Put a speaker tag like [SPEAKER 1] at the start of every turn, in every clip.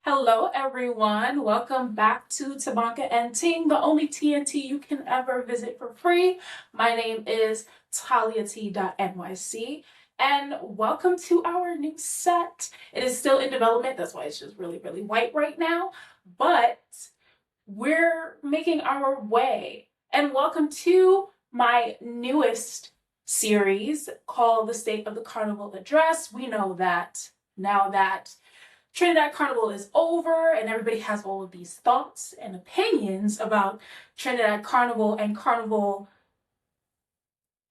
[SPEAKER 1] Hello, everyone. Welcome back to Tabanka and Ting, the only TNT you can ever visit for free. My name is TaliaT.NYC, and welcome to our new set. It is still in development. That's why it's just really, really white right now, but we're making our way. And welcome to my newest series called The State of the Carnival Address. We know that now that Trinidad Carnival is over and everybody has all of these thoughts and opinions about Trinidad Carnival and Carnival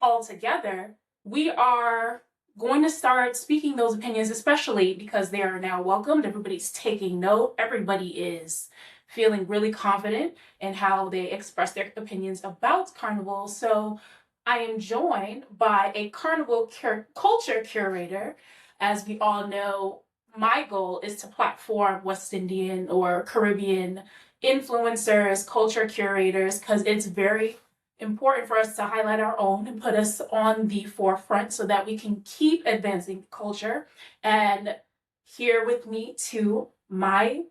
[SPEAKER 1] altogether, we are going to start speaking those opinions, especially because they are now welcomed. Everybody's taking note. Everybody is feeling really confident in how they express their opinions about Carnival. So I am joined by a Carnival culture curator. As we all know, my goal is to platform West Indian or Caribbean influencers, culture curators, because it's very important for us to highlight our own and put us on the forefront so that we can keep advancing culture. And here with me to my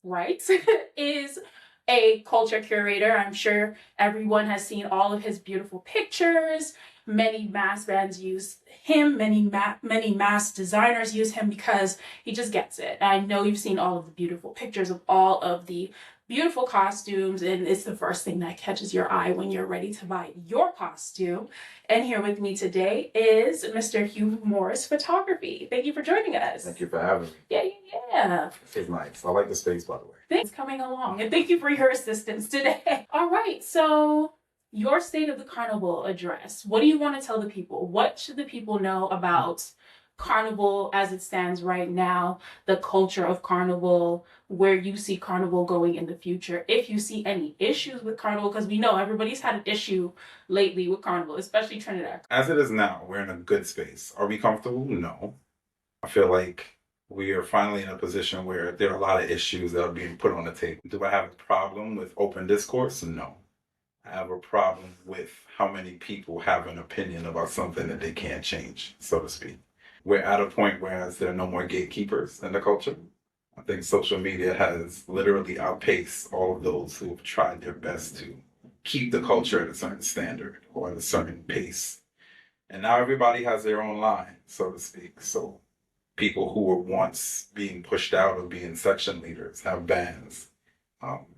[SPEAKER 1] right is a culture curator. I'm sure everyone has seen all of his beautiful pictures. Many mass bands use him. Many mass designers use him because he just gets it. I know you've seen all of the beautiful pictures of all of the beautiful costumes, and it's the first thing that catches your eye when you're ready to buy your costume. And here with me today is Mr. Hugh Morris Photography. Thank you for joining us.
[SPEAKER 2] Thank you for having me.
[SPEAKER 1] Yeah.
[SPEAKER 2] This is nice. I like the space, by the way.
[SPEAKER 1] Thanks for coming along, and thank you for your assistance today. All right, so your State of the Carnival address. What do you want to tell the people? What should the people know about Carnival as it stands right now, the culture of Carnival, where you see Carnival going in the future, if you see any issues with Carnival, because we know everybody's had an issue lately with Carnival, especially Trinidad.
[SPEAKER 2] As it is now, we're in a good space. Are we comfortable? No. I feel like we are finally in a position where there are a lot of issues that are being put on the table. Do I have a problem with open discourse? No. I have a problem with how many people have an opinion about something that they can't change, so to speak. We're at a point where there are no more gatekeepers in the culture. I think social media has literally outpaced all of those who have tried their best to keep the culture at a certain standard or at a certain pace. And now everybody has their own line, so to speak. So people who were once being pushed out of being section leaders have bands.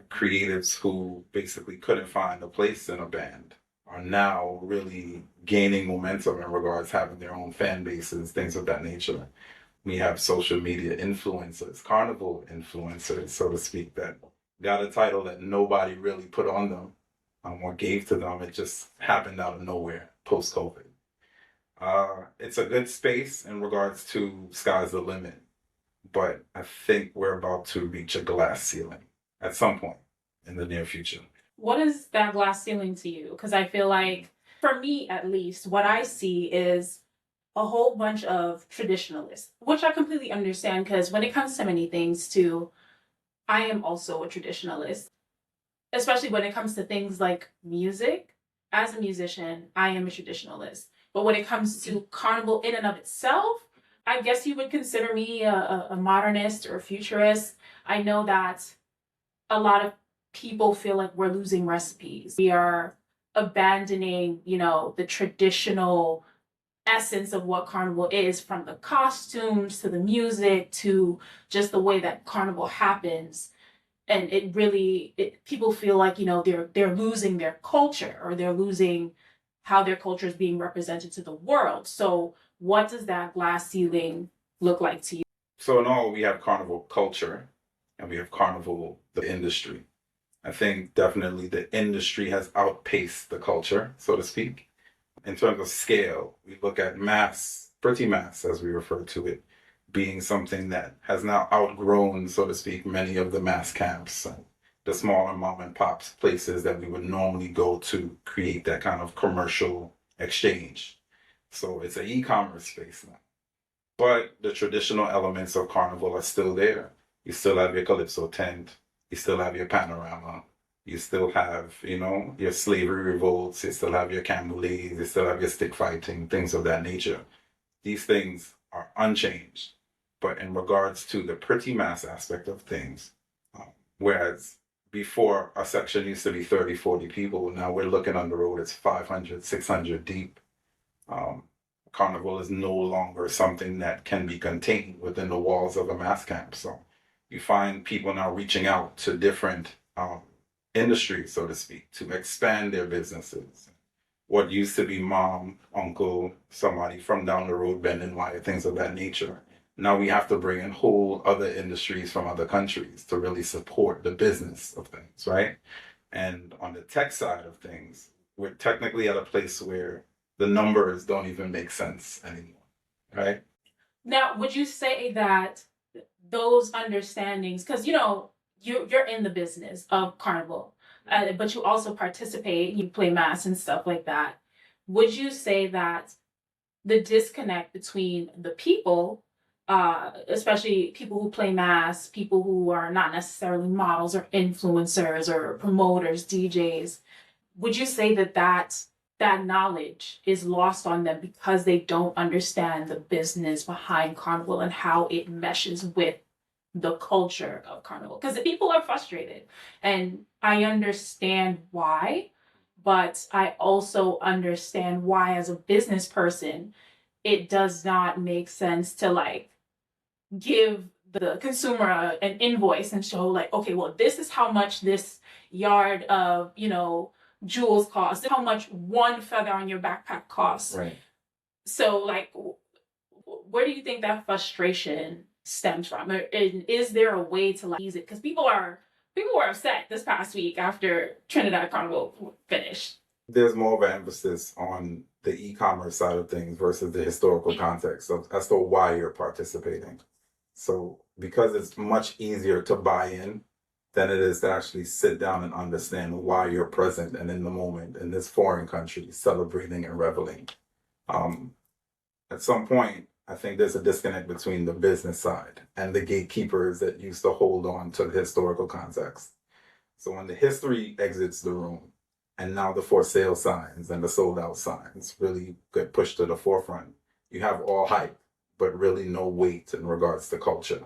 [SPEAKER 2] Creatives who basically couldn't find a place in a band are now really gaining momentum in regards to having their own fan bases, things of that nature. We have social media influencers, carnival influencers, so to speak, that got a title that nobody really put on them or gave to them. It just happened out of nowhere post-COVID. It's a good space in regards to sky's the limit, but I think we're about to reach a glass ceiling at some point in the near future.
[SPEAKER 1] What is that glass ceiling to you? Because I feel like, for me at least, what I see is a whole bunch of traditionalists, which I completely understand because when it comes to many things too, I am also a traditionalist, especially when it comes to things like music. As a musician, I am a traditionalist. But when it comes to Carnival in and of itself, I guess you would consider me a modernist or a futurist. I know that a lot of people feel like we're losing recipes. We are abandoning, the traditional essence of what Carnival is, from the costumes to the music to just the way that Carnival happens. And people feel like, they're losing their culture, or they're losing how their culture is being represented to the world. So what does that glass ceiling look like to you?
[SPEAKER 2] So in all, we have Carnival culture and we have Carnival, the industry. I think definitely the industry has outpaced the culture, so to speak. In terms of scale, we look at mass, pretty mass as we refer to it, being something that has now outgrown, so to speak, many of the mass camps and the smaller mom and pops places that we would normally go to create that kind of commercial exchange. So it's an e-commerce space now. But the traditional elements of Carnival are still there. You still have your Calypso tent. You still have your panorama. You still have, your slavery revolts. You still have your Camboules. You still have your stick fighting, things of that nature. These things are unchanged. But in regards to the pretty mass aspect of things, whereas before a section used to be 30, 40 people, now we're looking on the road, it's 500, 600 deep. Um, Carnival is no longer something that can be contained within the walls of a mass camp. So you find people now reaching out to different industries, so to speak, to expand their businesses. What used to be mom, uncle, somebody from down the road bending wire, things of that nature. Now we have to bring in whole other industries from other countries to really support the business of things, right? And on the tech side of things, we're technically at a place where the numbers don't even make sense anymore, right?
[SPEAKER 1] Now, would you say that those understandings, because you're in the business of Carnival, but you also participate, you play mass and stuff like that. Would you say that the disconnect between the people, especially people who play mass, people who are not necessarily models or influencers or promoters, DJs, would you say that knowledge is lost on them because they don't understand the business behind Carnival and how it meshes with the culture of Carnival? Because the people are frustrated, and I understand why, but I also understand why, as a business person, it does not make sense to like give the consumer an invoice and show like, okay, well, this is how much this yard of jewels cost, how much one feather on your backpack costs.
[SPEAKER 2] Right.
[SPEAKER 1] So like, where do you think that frustration stems from? And is there a way to like ease it? Because people were upset this past week after Trinidad Carnival finished.
[SPEAKER 2] There's more of an emphasis on the e-commerce side of things versus the historical context as to why you're participating. So because it's much easier to buy in than it is to actually sit down and understand why you're present and in the moment in this foreign country, celebrating and reveling. At some point, I think there's a disconnect between the business side and the gatekeepers that used to hold on to the historical context. So when the history exits the room, and now the for sale signs and the sold out signs really get pushed to the forefront, you have all hype, but really no weight in regards to culture,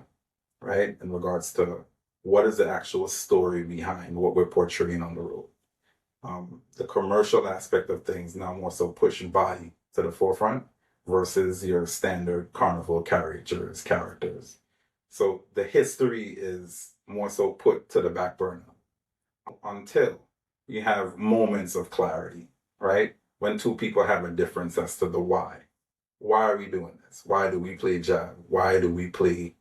[SPEAKER 2] right? In regards to what is the actual story behind what we're portraying on the road. The commercial aspect of things now more so push body to the forefront versus your standard Carnival characters. So the history is more so put to the back burner until you have moments of clarity, right? When two people have a difference as to the why. Why are we doing this? Why do we play jazz? Why do we play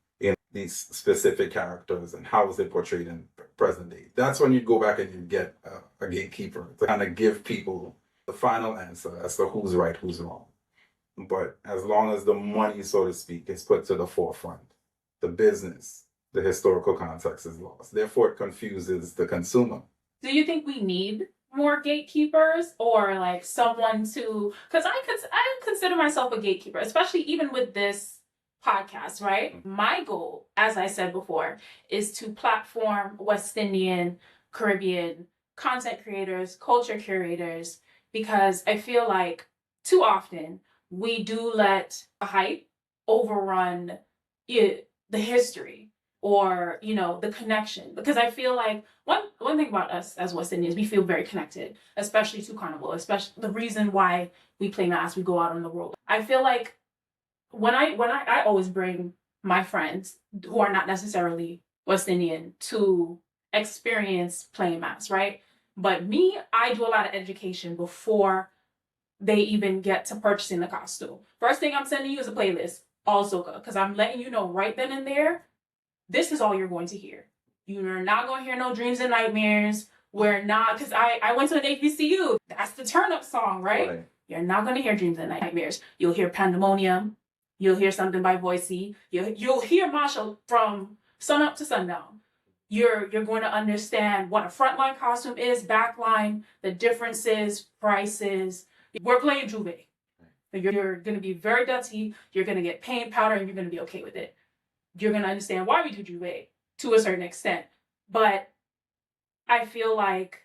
[SPEAKER 2] these specific characters, and how is it portrayed in present day? That's when you go back and you get a gatekeeper to kind of give people the final answer as to who's right, who's wrong. But as long as the money, so to speak, is put to the forefront, the business, the historical context is lost. Therefore, it confuses the consumer.
[SPEAKER 1] Do you think we need more gatekeepers, or like someone to, because I consider myself a gatekeeper, especially even with this podcast, right? My goal, as I said before, is to platform West Indian, Caribbean content creators, culture curators, because I feel like too often we do let the hype overrun the history, or the connection. Because I feel like one thing about us as West Indians, we feel very connected, especially to Carnival, especially the reason why we play mass, we go out on the road. I feel like when I always bring my friends who are not necessarily West Indian to experience playing mass, right? But me, I do a lot of education before they even get to purchasing the costume. First thing I'm sending you is a playlist, all soca, because I'm letting you know right then and there, this is all you're going to hear. You're not going to hear no dreams and nightmares. We're not, because I went to an HBCU. That's the turn up song, right? You're not going to hear dreams and nightmares. You'll hear Pandemonium. You'll hear something by Boise. You'll hear Marshall from sun up to sundown. You're going to understand what a frontline costume is, backline, the differences, prices. We're playing Juve. You're going to be very dirty. You're going to get paint powder, and you're going to be okay with it. You're going to understand why we do Juve to a certain extent. But I feel like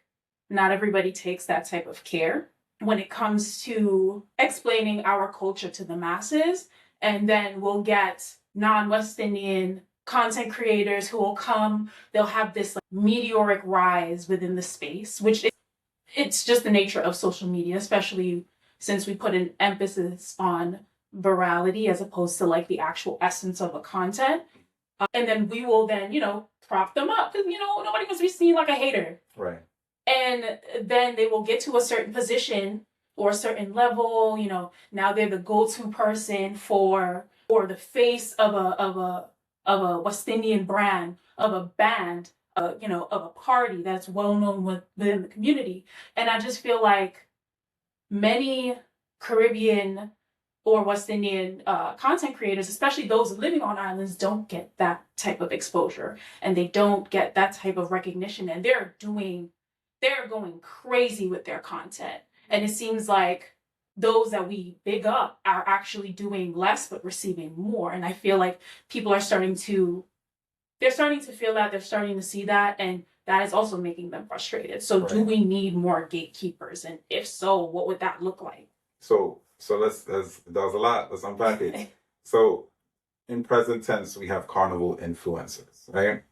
[SPEAKER 1] not everybody takes that type of care when it comes to explaining our culture to the masses. And then we'll get non-West Indian content creators who will come, they'll have this like meteoric rise within the space, which it's just the nature of social media, especially since we put an emphasis on virality as opposed to like the actual essence of a content. And then we will then, prop them up because, nobody wants to be seen like a hater.
[SPEAKER 2] Right.
[SPEAKER 1] And then they will get to a certain position or a certain level, now they're the go-to person for, or the face of a West Indian brand, of a band, of a party that's well known within the community. And I just feel like many Caribbean or West Indian content creators, especially those living on islands, don't get that type of exposure and they don't get that type of recognition. And they're going crazy with their content. And it seems like those that we big up are actually doing less but receiving more. And I feel like people are starting to feel that, they're starting to see that, and that is also making them frustrated. So
[SPEAKER 2] Right.
[SPEAKER 1] do we need more gatekeepers? And if so, what would that look like?
[SPEAKER 2] So that was a lot. Let's unpack it. So in present tense, we have Carnival influencers, right?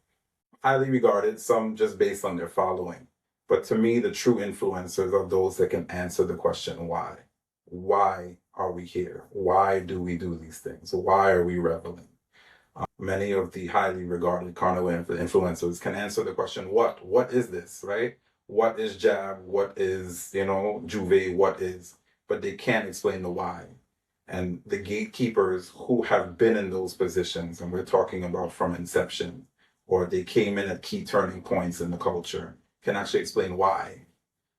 [SPEAKER 2] Highly regarded, some just based on their following. But to me, the true influencers are those that can answer the question, why? Why are we here? Why do we do these things? Why are we reveling? Many of the highly regarded Carnival influencers can answer the question, what? What is this, right? What is jab? What is, juve? What is? But they can't explain the why. And the gatekeepers who have been in those positions, and we're talking about from inception, or they came in at key turning points in the culture, can actually explain why.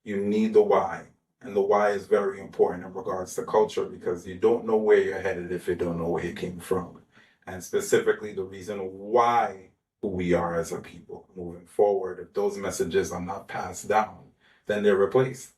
[SPEAKER 2] You need the why. And the why is very important in regards to culture because you don't know where you're headed if you don't know where you came from. And specifically the reason why who we are as a people moving forward. If those messages are not passed down, then they're replaced,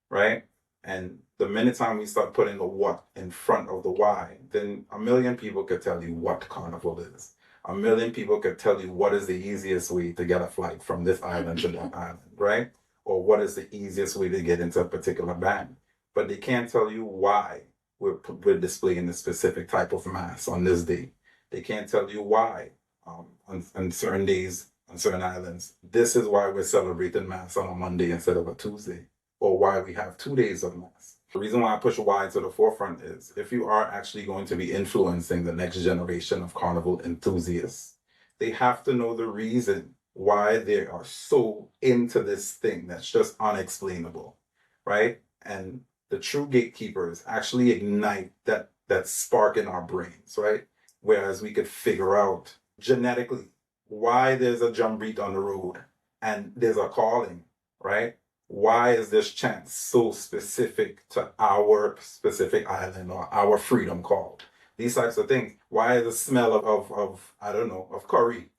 [SPEAKER 2] right? And the minute time we start putting the what in front of the why, then a million people could tell you what Carnival is. A million people could tell you what is the easiest way to get a flight from this island to that island, right? Or what is the easiest way to get into a particular band. But they can't tell you why we're displaying a specific type of mass on this day. They can't tell you why on certain days, on certain islands. This is why we're celebrating mass on a Monday instead of a Tuesday, or why we have 2 days of mass. The reason why I push why to the forefront is if you are actually going to be influencing the next generation of Carnival enthusiasts, they have to know the reason why they are so into this thing that's just unexplainable, right? And the true gatekeepers actually ignite that spark in our brains, right? Whereas we could figure out genetically why there's a jamboree on the road and there's a calling, right? Why is this chant so specific to our specific island or our freedom call? These types of things. Why is the smell of I don't know, of curry?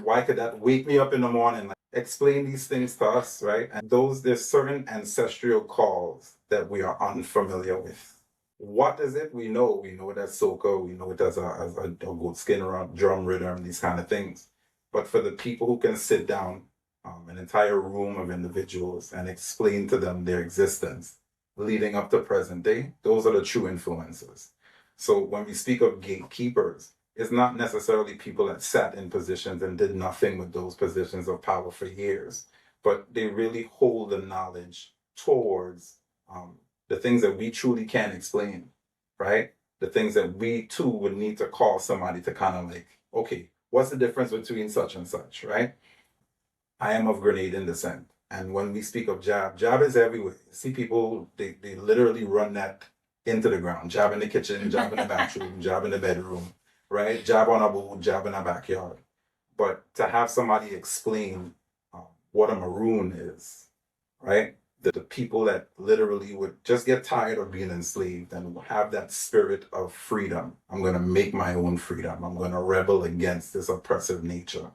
[SPEAKER 2] Why could that wake me up in the morning? Like, explain these things to us, right? And there's certain ancestral calls that we are unfamiliar with. What is it? We know it as soca, we know it as a goat skin drum rhythm, these kind of things. But for the people who can sit down, an entire room of individuals and explain to them their existence leading up to present day, those are the true influencers. So when we speak of gatekeepers, it's not necessarily people that sat in positions and did nothing with those positions of power for years, but they really hold the knowledge towards the things that we truly can't explain, right? The things that we too would need to call somebody to kind of like, okay, what's the difference between such and such, right? I am of Grenadian descent. And when we speak of jab is everywhere. See people, they literally run that into the ground. Jab in the kitchen, jab in the bathroom, jab in the bedroom, right? Jab on a boat, jab in a backyard. But to have somebody explain what a maroon is, right? The people that literally would just get tired of being enslaved and have that spirit of freedom. I'm going to make my own freedom. I'm going to rebel against this oppressive nature.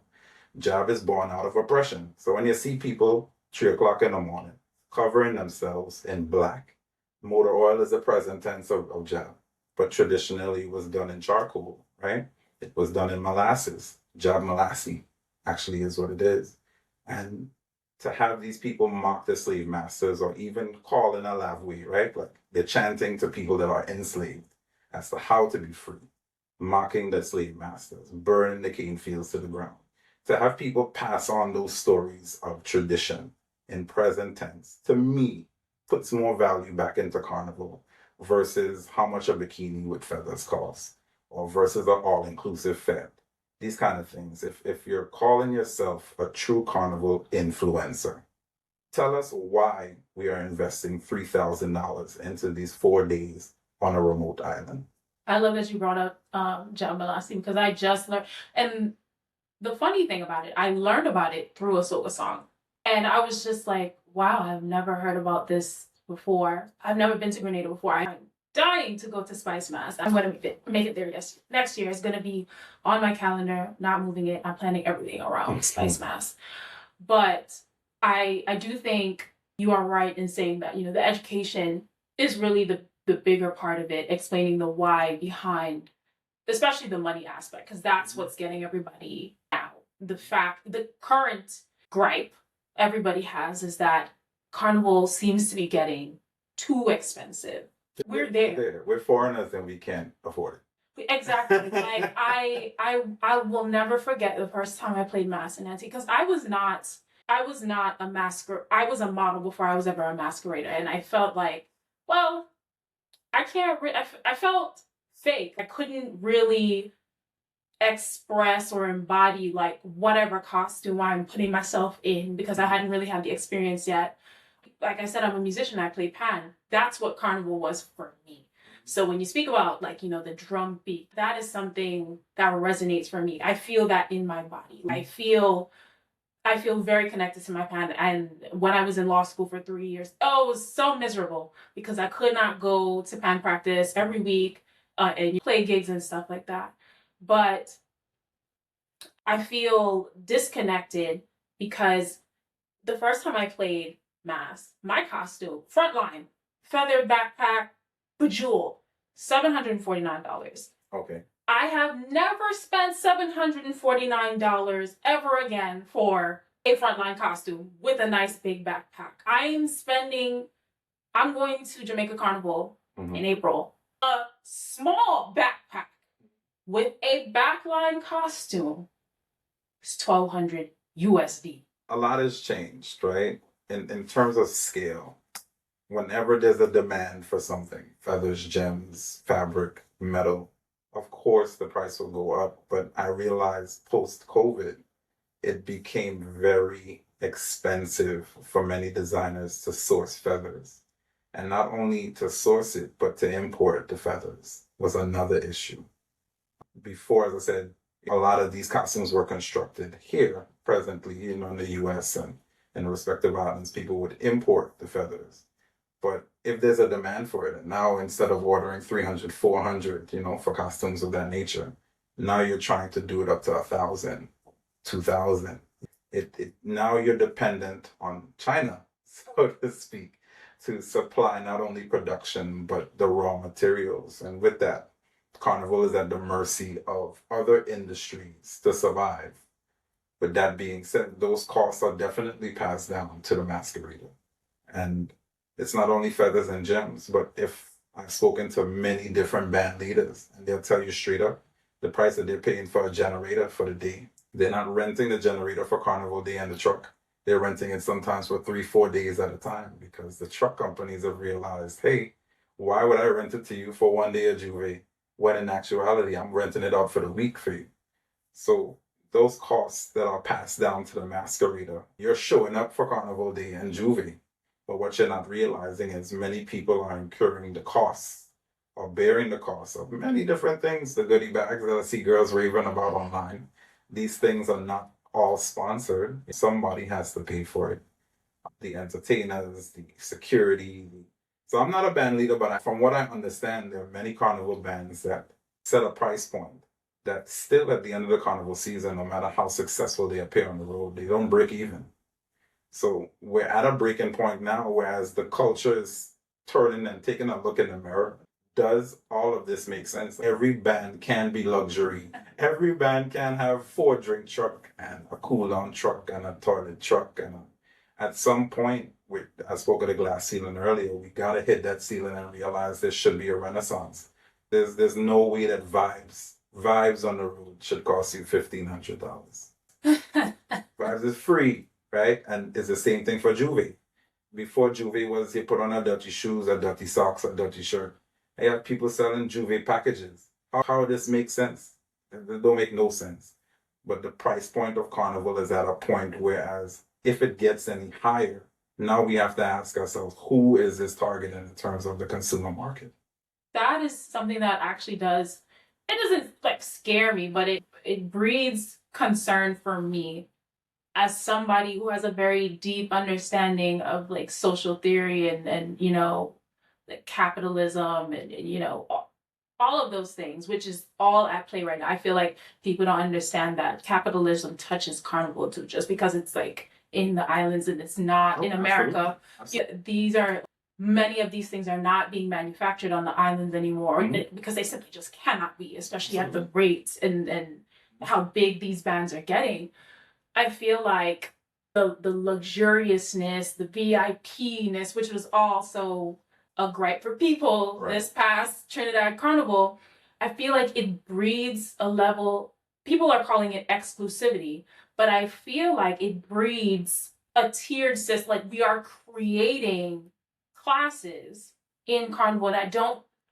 [SPEAKER 2] Jab is born out of oppression. So when you see people 3 o'clock in the morning covering themselves in black, motor oil is the present tense of jab, but traditionally it was done in charcoal, right? It was done in molasses. Jab molassie actually is what it is. And to have these people mock the slave masters or even call in a lavway, right? Like they're chanting to people that are enslaved as to how to be free. mocking the slave masters, burning the cane fields to the ground. To have people pass on those stories of tradition in present tense, to me, puts more value back into Carnival versus how much a bikini with feathers costs, or versus an all-inclusive fed. These kind of things. If you're calling yourself a true Carnival influencer, tell us why we are investing $3,000 into these 4 days on a remote island.
[SPEAKER 1] I love that you brought up John Belasting because I just learned, and the funny thing about it, I learned about it through a soca song, and I was just like, wow, I've never heard about this before. I've never been to Grenada before. I'm dying to go to Spice Mass. I'm going to make it there next year. It's going to be on my calendar, not moving it. I'm planning everything around Spice Mass. But I do think you are right in saying that, the education is really the bigger part of it, explaining the why behind, especially the money aspect, because that's what's getting everybody out. The current gripe everybody has is that Carnival seems to be getting too expensive. We're there.
[SPEAKER 2] We're foreigners and we can't afford
[SPEAKER 1] it. Exactly. Like I will never forget the first time I played Mass in Nancy, because I was not a masquerade. I was a model before I was ever a masquerader, and I felt like, well, I can't. I felt fake. I couldn't really express or embody like whatever costume I'm putting myself in because I hadn't really had the experience yet. Like I said, I'm a musician. I play pan. That's what Carnival was for me. So when you speak about like, the drum beat, that is something that resonates for me. I feel that in my body. I feel very connected to my pan. And when I was in law school for 3 years, it was so miserable because I could not go to pan practice every week and play gigs and stuff like that. But I feel disconnected because the first time I played Mass, my costume, frontline, feather backpack, bejeweled, $749.
[SPEAKER 2] Okay.
[SPEAKER 1] I have never spent $749 ever again for a frontline costume with a nice big backpack. I'm going to Jamaica Carnival in April. A small backpack with a backline costume is $1,200 USD.
[SPEAKER 2] A lot has changed, right? In terms of scale. Whenever there's a demand for something, feathers, gems, fabric, metal, of course the price will go up. But I realized post-COVID, it became very expensive for many designers to source feathers. And not only to source it, but to import the feathers was another issue. Before, as I said, a lot of these costumes were constructed here presently, in the US and in the respective islands, people would import the feathers. But if there's a demand for it, now instead of ordering 300, 400, for costumes of that nature, now you're trying to do it up to 1,000, 2,000. Now you're dependent on China, so to speak, to supply not only production, but the raw materials. And with that, Carnival is at the mercy of other industries to survive. With that being said, those costs are definitely passed down to the masquerader. And it's not only feathers and gems, but if I've spoken to many different band leaders, and they'll tell you straight up the price that they're paying for a generator for the day. They're not renting the generator for Carnival Day and the truck. They're renting it sometimes for 3-4 days at a time because the truck companies have realized, hey, why would I rent it to you for 1 day at Juve when in actuality I'm renting it out for the week for you? So those costs that are passed down to the masquerader, you're showing up for Carnival Day and Juve. But what you're not realizing is many people are incurring the costs or bearing the costs of many different things. The goodie bags that I see girls raving about online. These things are not all sponsored. Somebody has to pay for it. The entertainers, the security. So I'm not a band leader, but from what I understand, there are many Carnival bands that set a price point that still at the end of the Carnival season, no matter how successful they appear on the road, they don't break even. So we're at a breaking point now, whereas the culture is turning and taking a look in the mirror. Does all of this make sense? Every band can be luxury. Every band can have 4-drink truck and a cool-down truck and a toilet truck. And at some point, I spoke of the glass ceiling earlier, we got to hit that ceiling and realize there should be a renaissance. There's no way that vibes Vibes on the road should cost you $1,500. Vibes is free, right? And it's the same thing for Juve. Before Juve was you put on a dirty shoes, a dirty socks, a dirty shirt. I have people selling Juve packages. How this makes sense? It don't make no sense. But the price point of Carnival is at a point whereas if it gets any higher, now we have to ask ourselves, who is this targeting in terms of the consumer market?
[SPEAKER 1] That is something that actually does, it doesn't like scare me, but it breeds concern for me as somebody who has a very deep understanding of like social theory and like capitalism and all of those things, which is all at play right now. I feel like people don't understand that capitalism touches Carnival too, just because it's like in the islands and it's not in America.
[SPEAKER 2] Absolutely.
[SPEAKER 1] Yeah, many of these things are not being manufactured on the islands anymore because they simply just cannot be, especially at the rates and how big these bands are getting. I feel like the luxuriousness, the VIP-ness, which was also a gripe for people this past Trinidad Carnival, I feel like it breeds a level, people are calling it exclusivity, but I feel like it breeds a tiered system. Like we are creating classes in Carnival, and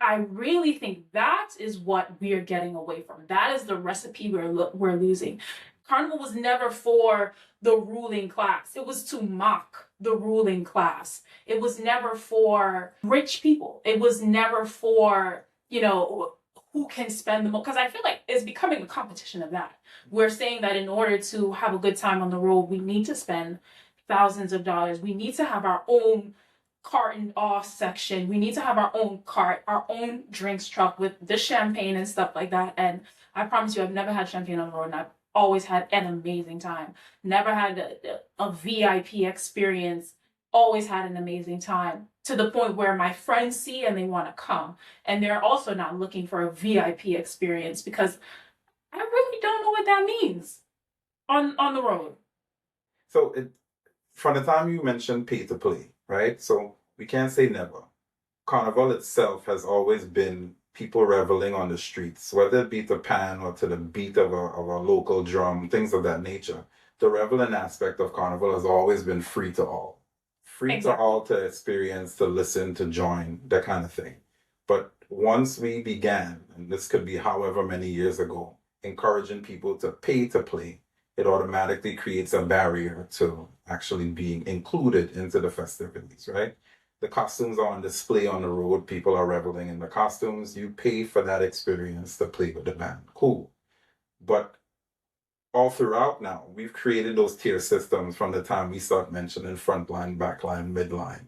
[SPEAKER 1] I really think that is what we're getting away from. That is the recipe we're losing. Carnival was never for the ruling class. It was to mock the ruling class. It was never for rich people. It was never for, who can spend the most. Because I feel like it's becoming a competition of that. We're saying that in order to have a good time on the road, we need to spend thousands of dollars. We need to have our own carton off section. We need to have our own cart, our own drinks truck with the champagne and stuff like that. And I promise you, I've never had champagne on the road, and I've always had an amazing time. Never had a VIP experience. Always had an amazing time, to the point where my friends see and they want to come. And they're also not looking for a VIP experience because I really don't know what that means on the road.
[SPEAKER 2] So from the time you mentioned pay to play, right? So we can't say never. Carnival itself has always been people reveling on the streets, whether it be to pan or to the beat of a local drum, things of that nature. The reveling aspect of Carnival has always been free to all. Free to all to experience, to listen, to join, that kind of thing. But once we began, and this could be however many years ago, encouraging people to pay to play, it automatically creates a barrier to actually being included into the festivities, right? The costumes are on display on the road. People are reveling in the costumes. You pay for that experience to play with the band. Cool. But all throughout now, we've created those tier systems from the time we start mentioning frontline, backline, midline,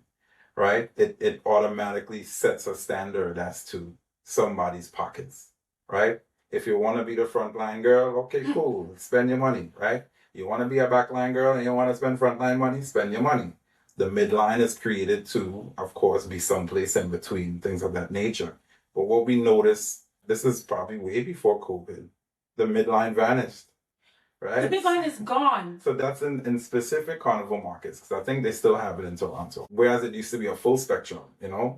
[SPEAKER 2] right? It automatically sets a standard as to somebody's pockets, right? If you want to be the frontline girl, okay, cool. Spend your money, right? You want to be a backline girl and you want to spend frontline money, spend your money. The midline is created to, of course, be someplace in between, things of that nature. But what we noticed, this is probably way before COVID, the midline vanished, right?
[SPEAKER 1] The midline is gone.
[SPEAKER 2] So that's in specific Carnival markets, because I think they still have it in Toronto. Whereas it used to be a full spectrum,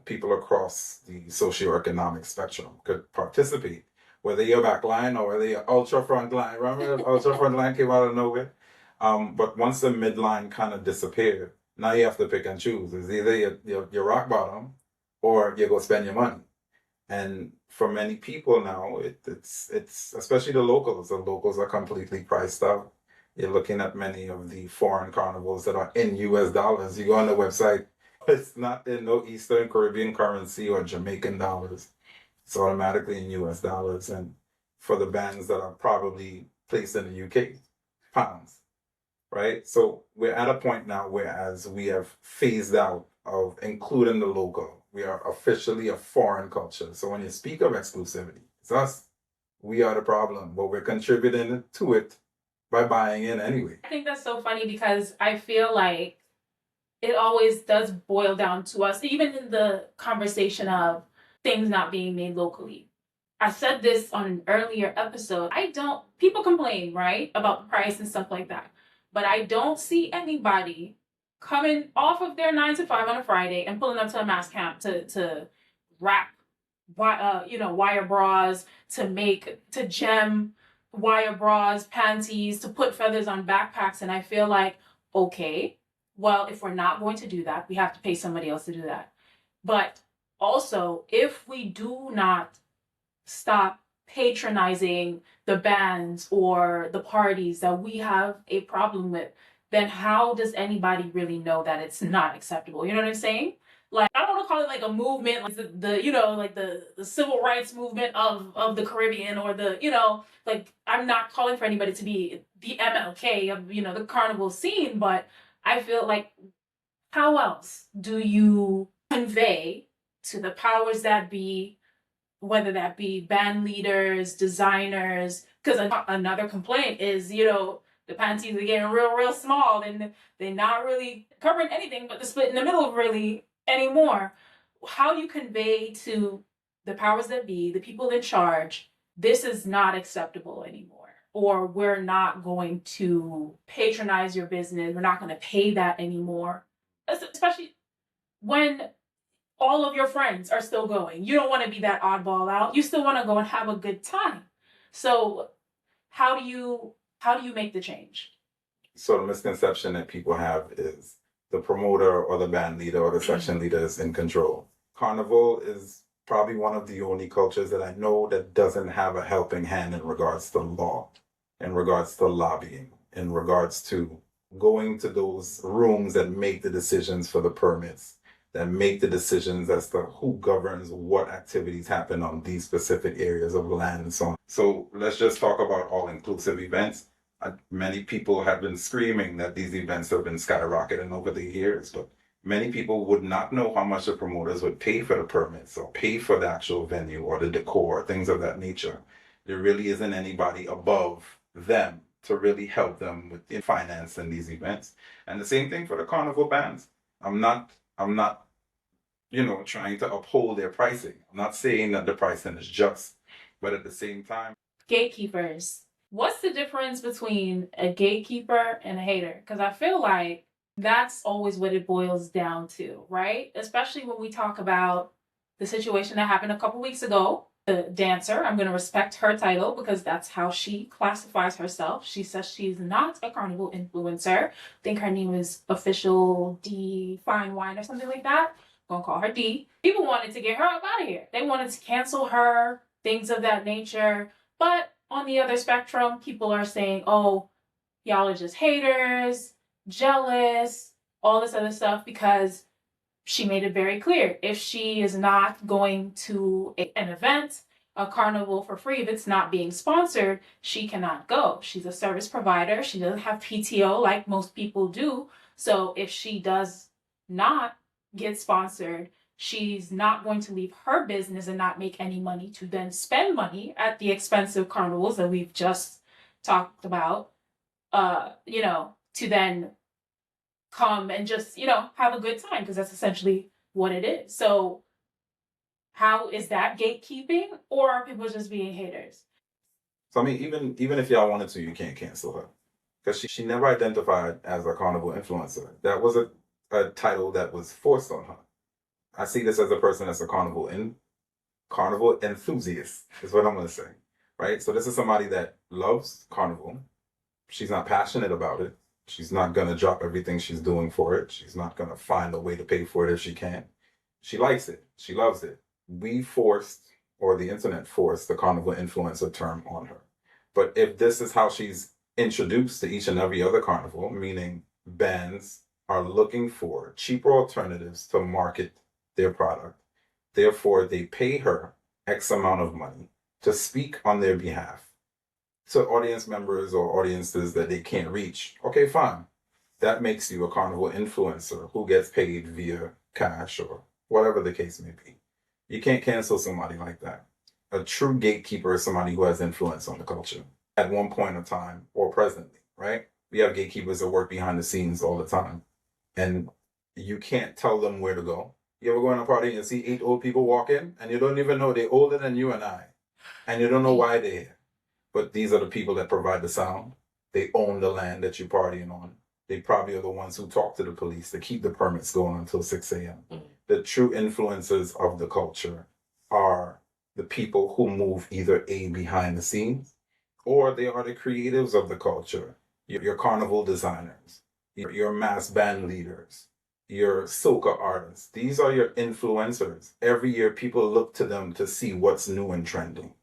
[SPEAKER 2] people across the socioeconomic spectrum could participate, whether you're backline or whether you're ultra frontline. Remember, ultra frontline came out of nowhere. But once the midline kind of disappeared, now you have to pick and choose. It's either you're rock bottom or you go spend your money. And for many people now, it's especially the locals. The locals are completely priced out. You're looking at many of the foreign carnivals that are in US dollars. You go on the website, it's not in no Eastern Caribbean currency or Jamaican dollars. It's automatically in US dollars. And for the bands that are probably placed in the UK, pounds. Right? So we're at a point now whereas we have phased out of including the local. We are officially a foreign culture. So when you speak of exclusivity, it's us. We are the problem, but we're contributing to it by buying in anyway.
[SPEAKER 1] I think that's so funny because I feel like it always does boil down to us, even in the conversation of things not being made locally. I said this on an earlier episode. People complain, right, about the price and stuff like that. But I don't see anybody coming off of their 9 to 5 on a Friday and pulling up to a mass camp to rap wire bras, to gem wire bras, panties, to put feathers on backpacks. And I feel like, okay, well, if we're not going to do that, we have to pay somebody else to do that. But also, if we do not stop patronizing the bands or the parties that we have a problem with, then how does anybody really know that it's not acceptable? You know what I'm saying? Like, I don't want to call it like a movement, like the civil rights movement of the Caribbean, or like, I'm not calling for anybody to be the MLK of, the carnival scene, but I feel like, how else do you convey to the powers that be, whether that be band leaders, designers? Because another complaint is, the panties are getting real small, and they're not really covering anything but the split in the middle really anymore. How do you convey to the powers that be, the people in charge, this is not acceptable anymore, or we're not going to patronize your business, we're not going to pay that anymore, especially when all of your friends are still going. You don't want to be that oddball out. You still want to go and have a good time. So how do you make the change?
[SPEAKER 2] So the misconception that people have is the promoter or the band leader or the section leader is in control. Carnival is probably one of the only cultures that I know that doesn't have a helping hand in regards to law, in regards to lobbying, in regards to going to those rooms that make the decisions for the permits, that make the decisions as to who governs what activities happen on these specific areas of land and so on. So let's just talk about all-inclusive events. Many people have been screaming that these events have been skyrocketing over the years, but many people would not know how much the promoters would pay for the permits or pay for the actual venue or the decor, things of that nature. There really isn't anybody above them to really help them with the finance in these events. And the same thing for the carnival bands. I'm not, trying to uphold their pricing. I'm not saying that the pricing is just, but at the same time.
[SPEAKER 1] Gatekeepers. What's the difference between a gatekeeper and a hater? Because I feel like that's always what it boils down to, right? Especially when we talk about the situation that happened a couple weeks ago. The dancer, I'm going to respect her title because that's how she classifies herself. She says she's not a carnival influencer. I think her name is Official D Fine Wine or something like that. I'm going to call her D. People wanted to get her up out of here. They wanted to cancel her, things of that nature. But on the other spectrum, people are saying, oh, y'all are just haters, jealous, all this other stuff, because she made it very clear. If she is not going to an event, a carnival for free, if it's not being sponsored, she cannot go. She's a service provider. She doesn't have PTO like most people do. So if she does not get sponsored, she's not going to leave her business and not make any money to then spend money at the expensive carnivals that we've just talked about, to then come and just, have a good time, because that's essentially what it is. So how is that gatekeeping, or are people just being haters?
[SPEAKER 2] So I mean, even if y'all wanted to, you can't cancel her. Because she never identified as a carnival influencer. That was a title that was forced on her. I see this as a person that's a carnival enthusiast, is what I'm gonna say. Right? So this is somebody that loves carnival. She's not passionate about it. She's not going to drop everything she's doing for it. She's not going to find a way to pay for it if she can. She likes it. She loves it. We forced, or the internet forced, the carnival influencer term on her. But if this is how she's introduced to each and every other carnival, meaning bands are looking for cheaper alternatives to market their product, therefore they pay her X amount of money to speak on their behalf to audience members or audiences that they can't reach. Okay, fine. That makes you a carnival influencer who gets paid via cash or whatever the case may be. You can't cancel somebody like that. A true gatekeeper is somebody who has influence on the culture at one point in time or presently, right? We have gatekeepers that work behind the scenes all the time, and you can't tell them where to go. You ever go in a party and see 8 old people walk in and you don't even know they're older than you and I, and you don't know why they're here. But these are the people that provide the sound. They own the land that you're partying on. They probably are the ones who talk to the police to keep the permits going until 6 a.m. The true influencers of the culture are the people who move either A, behind the scenes, or they are the creatives of the culture. Your carnival designers, your mass band leaders, your soca artists. These are your influencers. Every year, people look to them to see what's new and trending.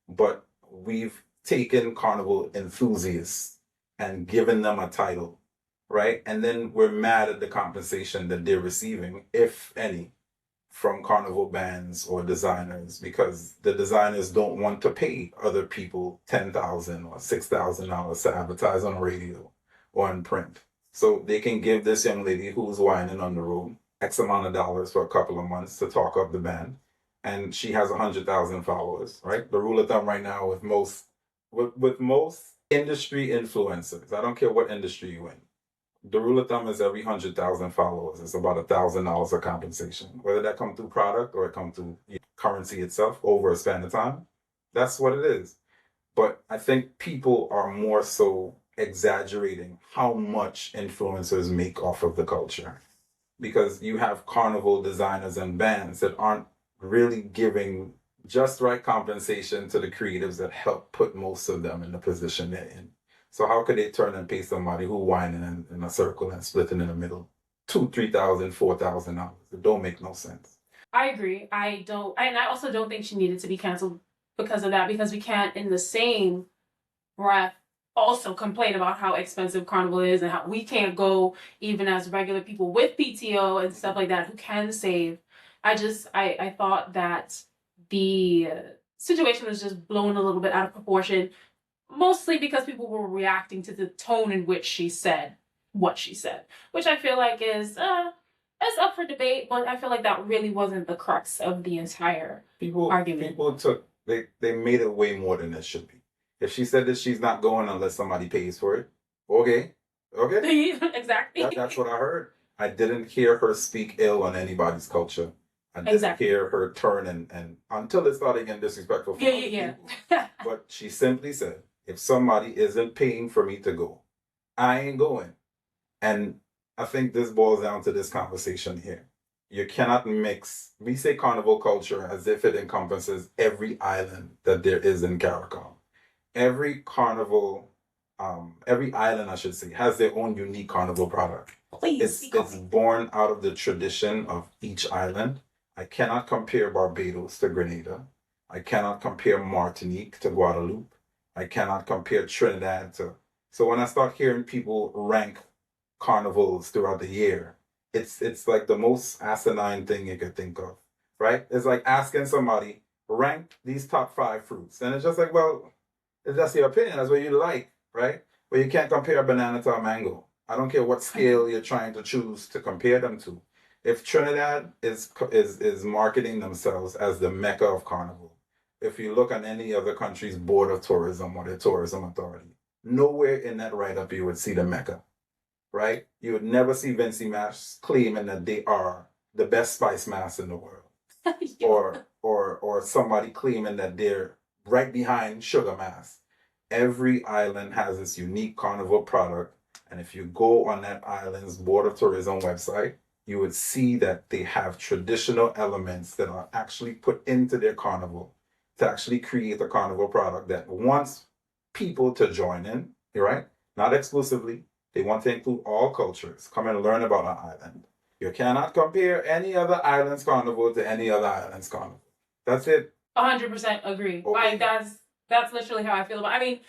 [SPEAKER 2] But we've taken carnival enthusiasts and given them a title, right? And then we're mad at the compensation that they're receiving, if any, from carnival bands or designers, because the designers don't want to pay other people $10,000 or $6,000 to advertise on radio or in print. So they can give this young lady who's whining on the road X amount of dollars for a couple of months to talk up the band, and she has 100,000 followers. Right, the rule of thumb right now with most industry influencers, I don't care what industry you're in, the rule of thumb is every 100,000 followers is about $1,000 of compensation. Whether that come through product or it come through currency itself over a span of time, that's what it is. But I think people are more so exaggerating how much influencers make off of the culture, because you have carnival designers and bands that aren't really giving just right compensation to the creatives that help put most of them in the position they're in. So how could they turn and pay somebody who whining in a circle and splitting in the middle $2,000, $3,000, $4,000? It don't make no sense.
[SPEAKER 1] I agree. I don't, and I also don't think she needed to be canceled because of that, because we can't in the same breath also complain about how expensive Carnival is and how we can't go even as regular people with PTO and stuff like that who can save. I thought that the situation was just blown a little bit out of proportion, mostly because people were reacting to the tone in which she said what she said, which I feel like is up for debate, but I feel like that really wasn't the crux of the entire argument.
[SPEAKER 2] They made it way more than it should be. If she said that she's not going unless somebody pays for it, okay.
[SPEAKER 1] Exactly.
[SPEAKER 2] That's what I heard. I didn't hear her speak ill on anybody's culture. I didn't hear her turn and until it started getting disrespectful for other people. But she simply said, if somebody isn't paying for me to go, I ain't going. And I think this boils down to this conversation here. You cannot mix, we say carnival culture as if it encompasses every island that there is in Caracol. Every carnival, every island, I should say, has their own unique carnival product. It's born out of the tradition of each island. I cannot compare Barbados to Grenada. I cannot compare Martinique to Guadeloupe. I cannot compare Trinidad to... So when I start hearing people rank carnivals throughout the year, it's like the most asinine thing you could think of, right? It's like asking somebody, rank these top 5 fruits. And it's just like, well, if that's your opinion, that's what you like, right? But you can't compare a banana to a mango. I don't care what scale you're trying to choose to compare them to. If Trinidad is marketing themselves as the Mecca of Carnival, if you look at any other country's board of tourism or their tourism authority, nowhere in that write-up you would see the Mecca, right? You would never see Vincy Mash claiming that they are the best spice mass in the world, or somebody claiming that they're right behind Sugar Mass. Every island has its unique carnival product, and if you go on that island's board of tourism website, you would see that they have traditional elements that are actually put into their carnival to actually create a carnival product that wants people to join in, right? Not exclusively. They want to include all cultures. Come and learn about an island. You cannot compare any other island's carnival to any other island's carnival. That's it.
[SPEAKER 1] 100% agree.
[SPEAKER 2] Okay.
[SPEAKER 1] Like that's literally how I feel about it. I mean,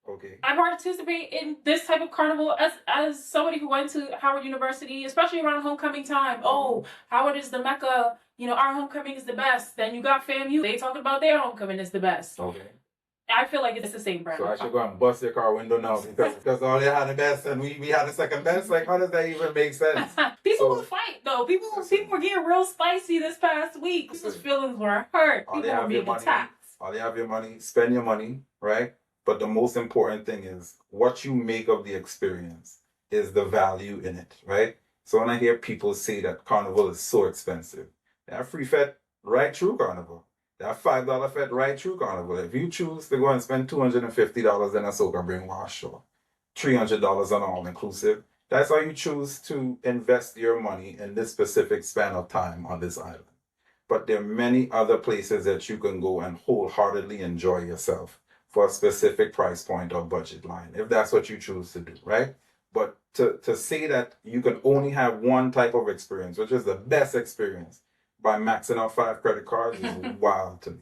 [SPEAKER 2] okay.
[SPEAKER 1] I participate in this type of carnival as somebody who went to Howard University, especially around homecoming time. Oh, Howard is the Mecca. You know, our homecoming is the best. Then you got FAMU. They talking about their homecoming is the best.
[SPEAKER 2] Okay.
[SPEAKER 1] I feel like it's the same brand.
[SPEAKER 2] So I should go and bust your car window now because all they had the best and we had the second best. Like, how does that even make sense?
[SPEAKER 1] People will fight though. People were getting real spicy this past week. People's feelings were hurt. People were being attacked.
[SPEAKER 2] All they have your money, spend your money, right? But the most important thing is what you make of the experience is the value in it, right? So when I hear people say that Carnival is so expensive, they have free fed right through Carnival. They have $5 fed right through Carnival. If you choose to go and spend $250 in a soca brainwash or $300 on all inclusive, that's how you choose to invest your money in this specific span of time on this island. but there are many other places that you can go and wholeheartedly enjoy yourself for a specific price point or budget line, if that's what you choose to do, right? But to say that you can only have one type of experience, which is the best experience, by maxing out 5 credit cards is wild to me.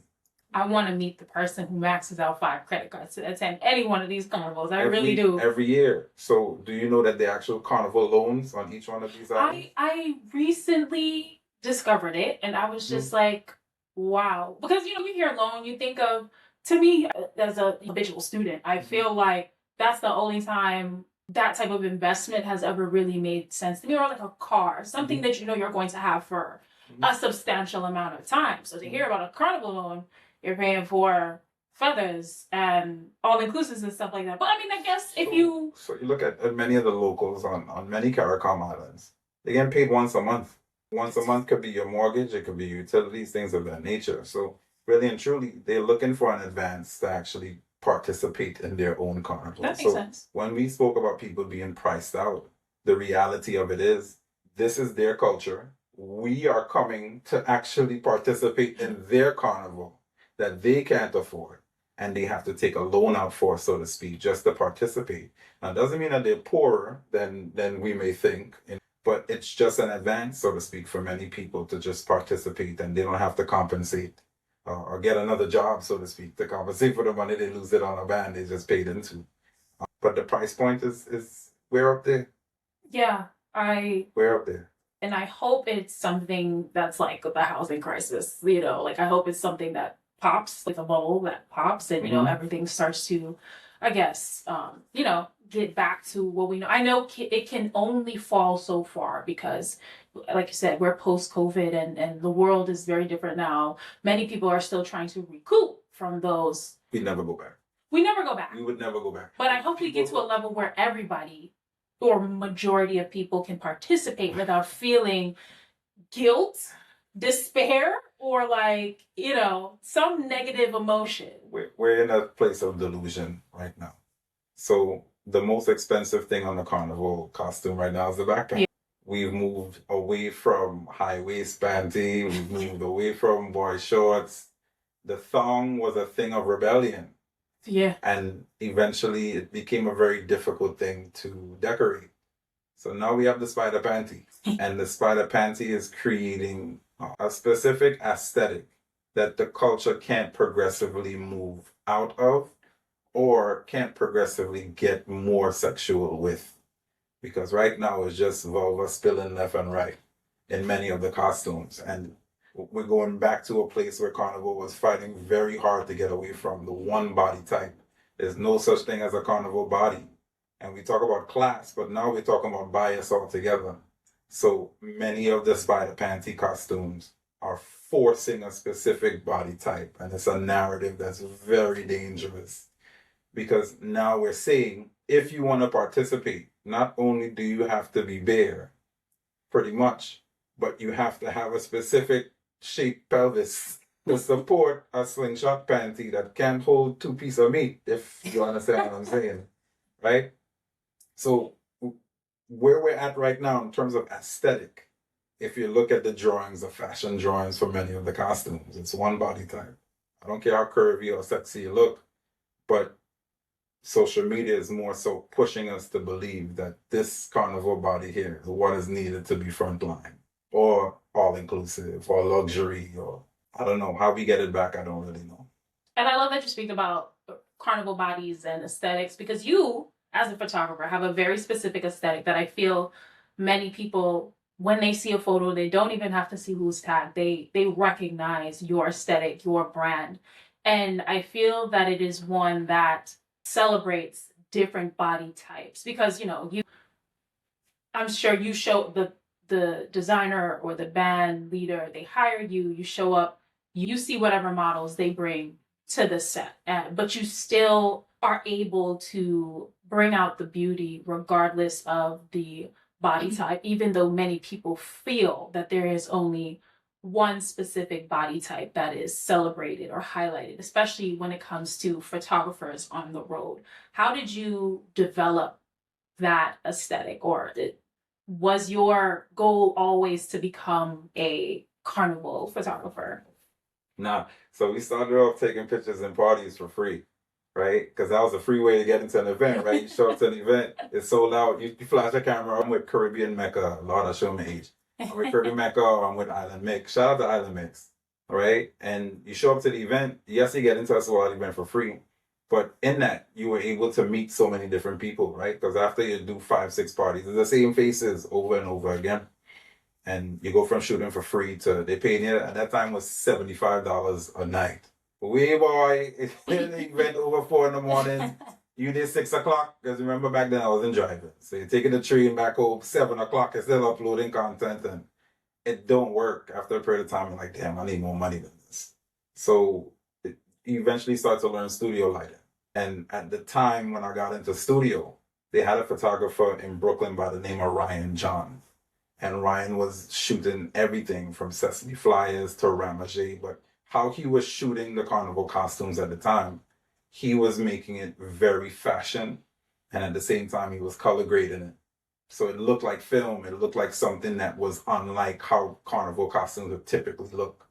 [SPEAKER 1] I want to meet the person who maxes out 5 credit cards to attend any one of these carnivals. I really do.
[SPEAKER 2] Every year. So do you know that the actual carnival loans on each one of these items?
[SPEAKER 1] I recently discovered it, and I was just like, wow. Because, you hear loan, you think of, to me, as a habitual student, I feel like that's the only time that type of investment has ever really made sense to me, or like a car, something that you're going to have for a substantial amount of time. So to hear about a carnival loan, you're paying for feathers and all inclusives and stuff like that. But I mean, I guess if you
[SPEAKER 2] look at many of the locals on many CARICOM islands, they get paid once a month. Once a month could be your mortgage, it could be utilities, things of that nature. So really and truly, they're looking for an advance to actually participate in their own carnival.
[SPEAKER 1] That makes sense.
[SPEAKER 2] When we spoke about people being priced out, the reality of it is this is their culture. We are coming to actually participate in their carnival that they can't afford, and they have to take a loan out for, so to speak, just to participate. Now, it doesn't mean that they're poorer than we may think, but it's just an advance, so to speak, for many people to just participate, and they don't have to compensate or get another job, so to speak, to compensate for the money they lose it on a band they just paid into. But the price point is we're up there.
[SPEAKER 1] Yeah,
[SPEAKER 2] we're up there.
[SPEAKER 1] And I hope it's something that's like the housing crisis, like I hope it's something that pops, like a bubble that pops, and everything starts to, I guess, get back to what we know. I know it can only fall so far because, like you said, we're post-COVID and the world is very different now. Many people are still trying to recoup from those.
[SPEAKER 2] We never go back.
[SPEAKER 1] We never go back.
[SPEAKER 2] We would never go back.
[SPEAKER 1] But I hope we get to a level where everybody or majority of people can participate without feeling guilt, despair, or like, some negative emotion.
[SPEAKER 2] We're in a place of delusion right now. So the most expensive thing on the carnival costume right now is the backpack. Yeah. We've moved away from high waist panty. We've moved away from boy shorts. The thong was a thing of rebellion.
[SPEAKER 1] Yeah.
[SPEAKER 2] And eventually it became a very difficult thing to decorate. So now we have the spider panty. And the spider panty is creating a specific aesthetic that the culture can't progressively move out of or can't progressively get more sexual with. Because right now it's just vulva spilling left and right in many of the costumes. And we're going back to a place where Carnival was fighting very hard to get away from the one body type. There's no such thing as a carnival body. And we talk about class, but now we're talking about bias altogether. So many of the spider panty costumes are forcing a specific body type. And it's a narrative that's very dangerous. Because now we're saying, if you want to participate, not only do you have to be bare, pretty much, but you have to have a specific shaped pelvis to support a slingshot panty that can't hold 2 pieces of meat, if you understand what I'm saying, right? So where we're at right now in terms of aesthetic, if you look at the drawings, the fashion drawings for many of the costumes, it's one body type. I don't care how curvy or sexy you look, but social media is more so pushing us to believe that this carnival body here is what is needed to be frontline or all-inclusive or luxury, or I don't know. How we get it back, I don't really know.
[SPEAKER 1] And I love that you speak about carnival bodies and aesthetics, because you, as a photographer, have a very specific aesthetic that I feel many people, when they see a photo, they don't even have to see who's tagged. They recognize your aesthetic, your brand. And I feel that it is one that celebrates different body types, because I'm sure you show the designer or the band leader, they hire you, you show up, you see whatever models they bring to the set, but you still are able to bring out the beauty regardless of the body type, even though many people feel that there is only one specific body type that is celebrated or highlighted, especially when it comes to photographers on the road. How did you develop that aesthetic, or was your goal always to become a carnival photographer?
[SPEAKER 2] Nah. So we started off taking pictures in parties for free, right? Because that was a free way to get into an event, right? You show up to an event, it's sold out. You flash a camera. I'm with Caribbean Mecca. Lord, I show my age. I'm with Caribbean Mecca. Or I'm with Island Mix. Shout out to Island Mix, all right? And you show up to the event. Yes, you get into a sold out event for free. But in that, you were able to meet so many different people, right? Because after you do 5, 6 parties, it's the same faces over and over again. And you go from shooting for free to they paid you at that time was $75 a night. We boy, the event over 4 in the morning. You did 6 o'clock because remember back then I wasn't driving. So you're taking the train back home 7 o'clock and still uploading content and it don't work after a period of time. You're like, damn, I need more money than this. So you eventually start to learn studio lighting. And at the time when I got into studio, they had a photographer in Brooklyn by the name of Ryan John. And Ryan was shooting everything from Sesame Flyers to Ramage, but how he was shooting the carnival costumes at the time, he was making it very fashion, and at the same time, he was color grading it. So it looked like film, it looked like something that was unlike how carnival costumes would typically look.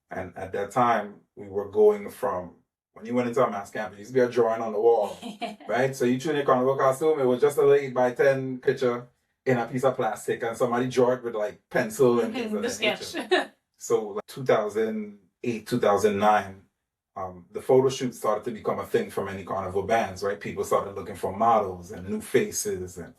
[SPEAKER 2] And at that time, we were going from, when you went into a mass camp, it used to be a drawing on the wall, right? So you choose a carnival costume, it was just a little 8x10 picture in a piece of plastic, and somebody drew it with like pencil and things of
[SPEAKER 1] The
[SPEAKER 2] that
[SPEAKER 1] sketch.
[SPEAKER 2] nature. So like 2008, 2009, the photo shoot started to become a thing for many carnival bands, right? People started looking for models and new faces, and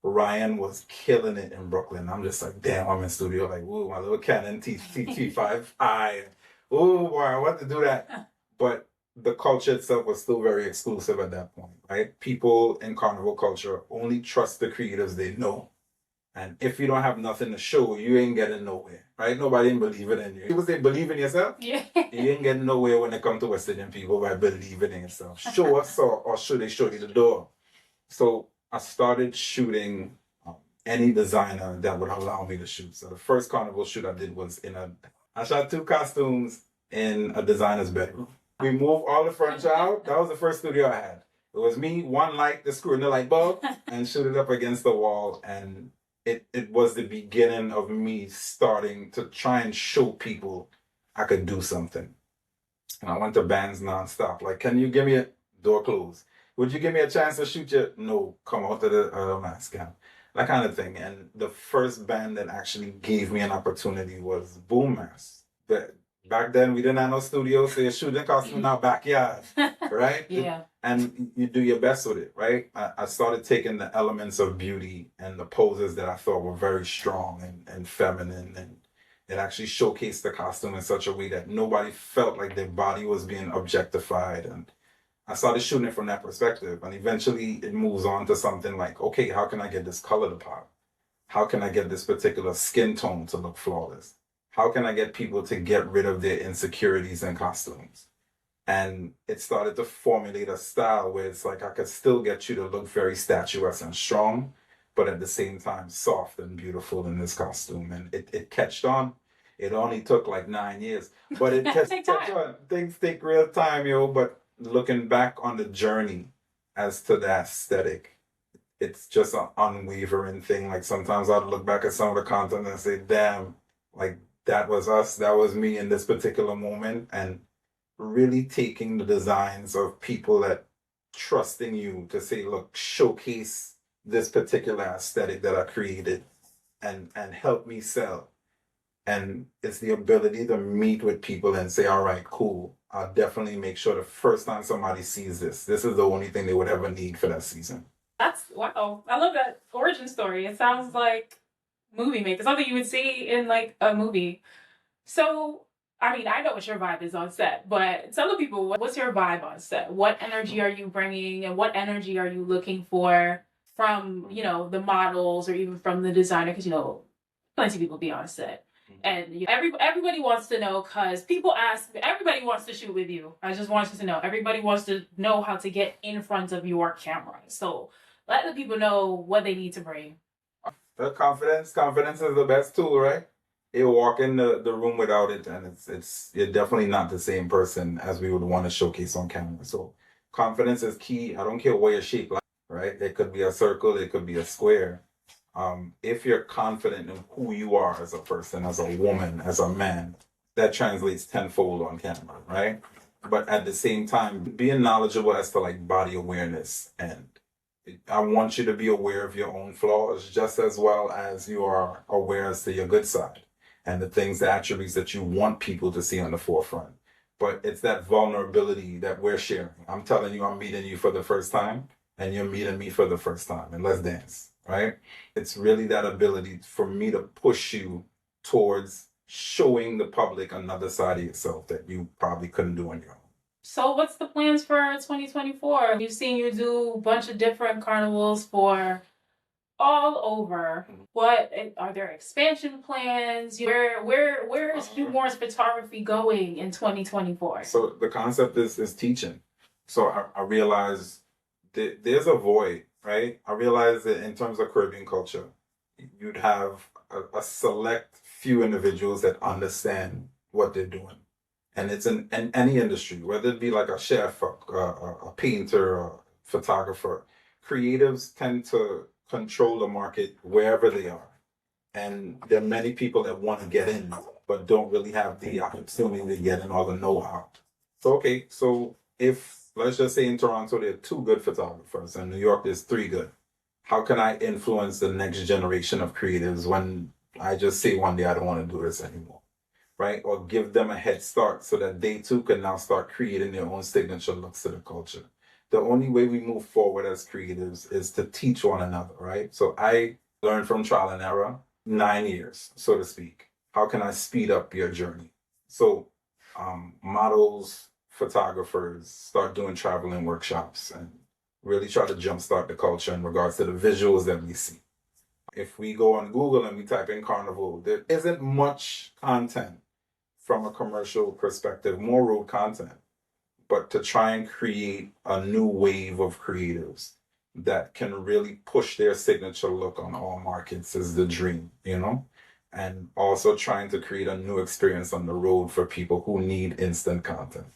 [SPEAKER 2] Ryan was killing it in Brooklyn. I'm just like, damn, I'm in studio, like, woo, my little Canon T5i. Oh boy, I want to do that. But the culture itself was still very exclusive at that point, right? People in carnival culture only trust the creators they know. And if you don't have nothing to show, you ain't getting nowhere, right? Nobody ain't believing in you. People say believe in yourself.
[SPEAKER 1] Yeah.
[SPEAKER 2] You ain't getting nowhere when it comes to West Indian people by believing in yourself. Show us or should they show you the door? So I started shooting any designer that would allow me to shoot. So the first carnival shoot I did was I shot 2 costumes in a designer's bedroom. We moved all the furniture out. That was the first studio I had. It was me, one light, the screw in the light bulb, and shoot it up against the wall. And it was the beginning of me starting to try and show people I could do something. And I went to bands nonstop. Like, can you give me a door closed? Would you give me a chance to shoot you? No, come out to the mass camp. That kind of thing. And the first band that actually gave me an opportunity was Boom Mass. Back then, we didn't have no studio, so you're shooting costume in our backyard, right?
[SPEAKER 1] Yeah.
[SPEAKER 2] And you do your best with it, right? I started taking the elements of beauty and the poses that I thought were very strong and feminine, and it actually showcased the costume in such a way that nobody felt like their body was being objectified. And I started shooting it from that perspective. And eventually it moves on to something like, okay, how can I get this color to pop? How can I get this particular skin tone to look flawless? How can I get people to get rid of their insecurities in costumes? And it started to formulate a style where it's like I could still get you to look very statuesque and strong, but at the same time soft and beautiful in this costume. And it catched on. It only took like 9 years, but it catched on. Things take real time, yo. But looking back on the journey as to the aesthetic, it's just an unwavering thing. Like sometimes I'd look back at some of the content and say, damn, like that was us, that was me in this particular moment. And really taking the designs of people that trusting you to say, look, showcase this particular aesthetic that I created and help me sell. And it's the ability to meet with people and say, all right, cool. I'll definitely make sure the first time somebody sees this is the only thing they would ever need for that season.
[SPEAKER 1] That's wow. I love that origin story. It sounds like movie maker, something you would see in like a movie. So, I mean, I know what your vibe is on set, but tell the people, what's your vibe on set? What energy are you bringing and what energy are you looking for from, the models or even from the designer? Because, plenty of people be on set. And everybody wants to know, because people ask, everybody wants to shoot with you. I just want you to know, everybody wants to know how to get in front of your camera. So let the people know what they need to bring.
[SPEAKER 2] The confidence is the best tool, right? You walk in the room without it, and you're definitely not the same person as we would want to showcase on camera. So confidence is key. I don't care what your shape like, right? It could be a circle, it could be a square. If you're confident in who you are as a person, as a woman, as a man, that translates tenfold on camera, right? But at the same time, being knowledgeable as to like body awareness, and I want you to be aware of your own flaws just as well as you are aware as to your good side and the things, the attributes that you want people to see on the forefront. But it's that vulnerability that we're sharing. I'm telling you, I'm meeting you for the first time, and you're meeting me for the first time, and let's dance, right? It's really that ability for me to push you towards showing the public another side of yourself that you probably couldn't do on your own.
[SPEAKER 1] So what's the plans for 2024? You've seen you do a bunch of different carnivals for all over. What are there expansion plans? Where is Humor's photography going in 2024?
[SPEAKER 2] So the concept is teaching. So I realize that there's a void, right? I realize that in terms of Caribbean culture, you'd have a select few individuals that understand what they're doing. And it's in any industry, whether it be like a chef, a painter, a photographer. Creatives tend to control the market wherever they are. And there are many people that want to get in, but don't really have the opportunity to get in or the know-how. So, okay, so if, let's just say in Toronto, there are 2 good photographers, and New York, there's 3 good. How can I influence the next generation of creatives when I just say one day I don't want to do this anymore? Right? Or give them a head start so that they too can now start creating their own signature looks to the culture. The only way we move forward as creatives is to teach one another, right? So I learned from trial and error, 9 years, so to speak. How can I speed up your journey? So models, photographers start doing traveling workshops and really try to jumpstart the culture in regards to the visuals that we see. If we go on Google and we type in Carnival, there isn't much content from a commercial perspective, more road content, but to try and create a new wave of creatives that can really push their signature look on all markets is the dream, you know? And also trying to create a new experience on the road for people who need instant content.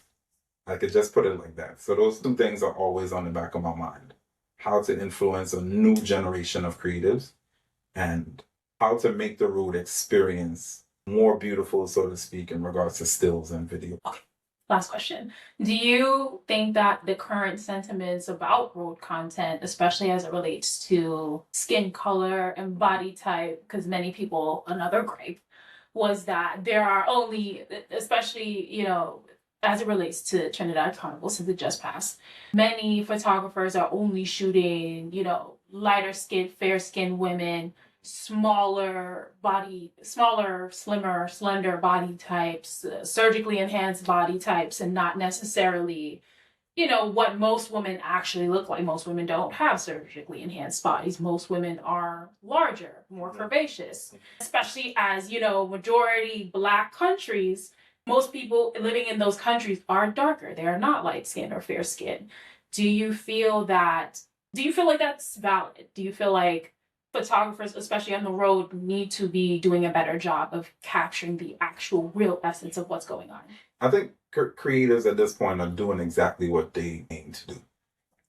[SPEAKER 2] I could just put it like that. So those 2 things are always on the back of my mind. How to influence a new generation of creatives and how to make the road experience more beautiful, so to speak, in regards to stills and video.
[SPEAKER 1] Okay. Last question. Do you think that the current sentiments about road content, especially as it relates to skin color and body type, because many people, another gripe, was that there are only, especially, as it relates to Trinidad Carnival, since it just passed, many photographers are only shooting, lighter skinned, fair skinned women, smaller, slimmer, slender body types, surgically enhanced body types, and not necessarily, what most women actually look like. Most women don't have surgically enhanced bodies. Most women are larger, more curvaceous, especially as, majority Black countries. Most people living in those countries are darker. They are not light skinned or fair skinned. Do you feel like that's valid? Do you feel like photographers, especially on the road, need to be doing a better job of capturing the actual real essence of what's going on?
[SPEAKER 2] I think creators at this point are doing exactly what they aim to do.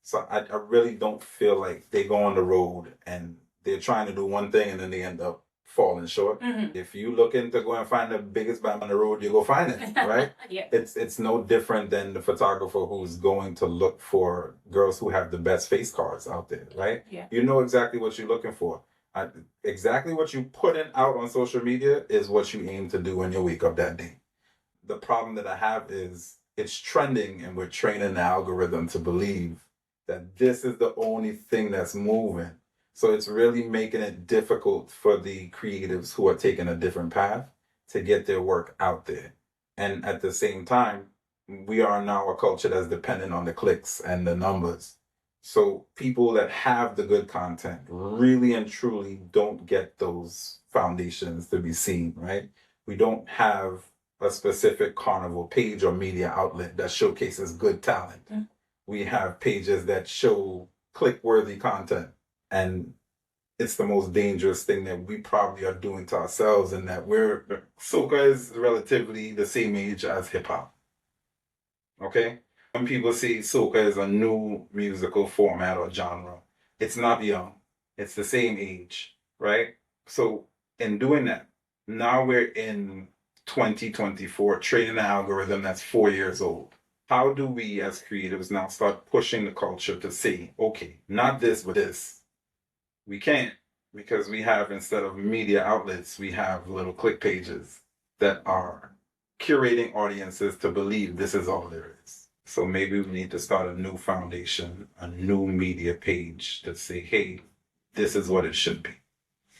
[SPEAKER 2] So I really don't feel like they go on the road and they're trying to do one thing and then they end up falling short.
[SPEAKER 1] Mm-hmm.
[SPEAKER 2] If you looking to go and find the biggest band on the road, you go find it, right?
[SPEAKER 1] Yeah.
[SPEAKER 2] It's no different than the photographer who's going to look for girls who have the best face cards out there, right?
[SPEAKER 1] Yeah.
[SPEAKER 2] You know exactly what you're looking for. Exactly what you putting out on social media is what you aim to do when you wake up that day. The problem that I have is it's trending and we're training the algorithm to believe that this is the only thing that's moving. So it's really making it difficult for the creatives who are taking a different path to get their work out there. And at the same time, we are now a culture that's dependent on the clicks and the numbers. So people that have the good content really and truly don't get those foundations to be seen, right? We don't have a specific Carnival page or media outlet that showcases good talent. Mm-hmm. We have pages that show click-worthy content. And it's the most dangerous thing that we probably are doing to ourselves, in that soca is relatively the same age as hip-hop. Okay? When people say soca is a new musical format or genre, it's not young. It's the same age. right? So in doing that, now we're in 2024, training an algorithm that's 4 years old. How do we as creatives now start pushing the culture to say, okay, not this, but this? We can't, because we have, instead of media outlets, we have little click pages that are curating audiences to believe this is all there is. So maybe we need to start a new foundation, a new media page to say, hey, this is what it should be.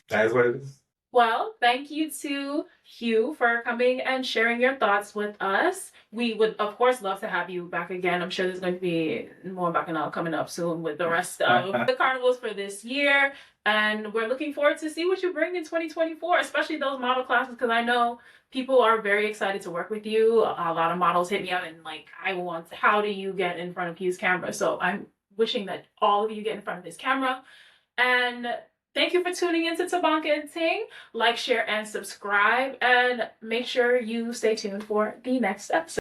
[SPEAKER 2] That is what it is.
[SPEAKER 1] Well, thank you to Hugh for coming and sharing your thoughts with us. We would, of course, love to have you back again. I'm sure there's going to be more bacchanal coming up soon with the rest of the carnivals for this year. And we're looking forward to see what you bring in 2024, especially those model classes, because I know people are very excited to work with you. A lot of models hit me up and like, how do you get in front of Hugh's camera? So I'm wishing that all of you get in front of his camera. And thank you for tuning in to Tabanka and Ting. Like, share, and subscribe. And make sure you stay tuned for the next episode.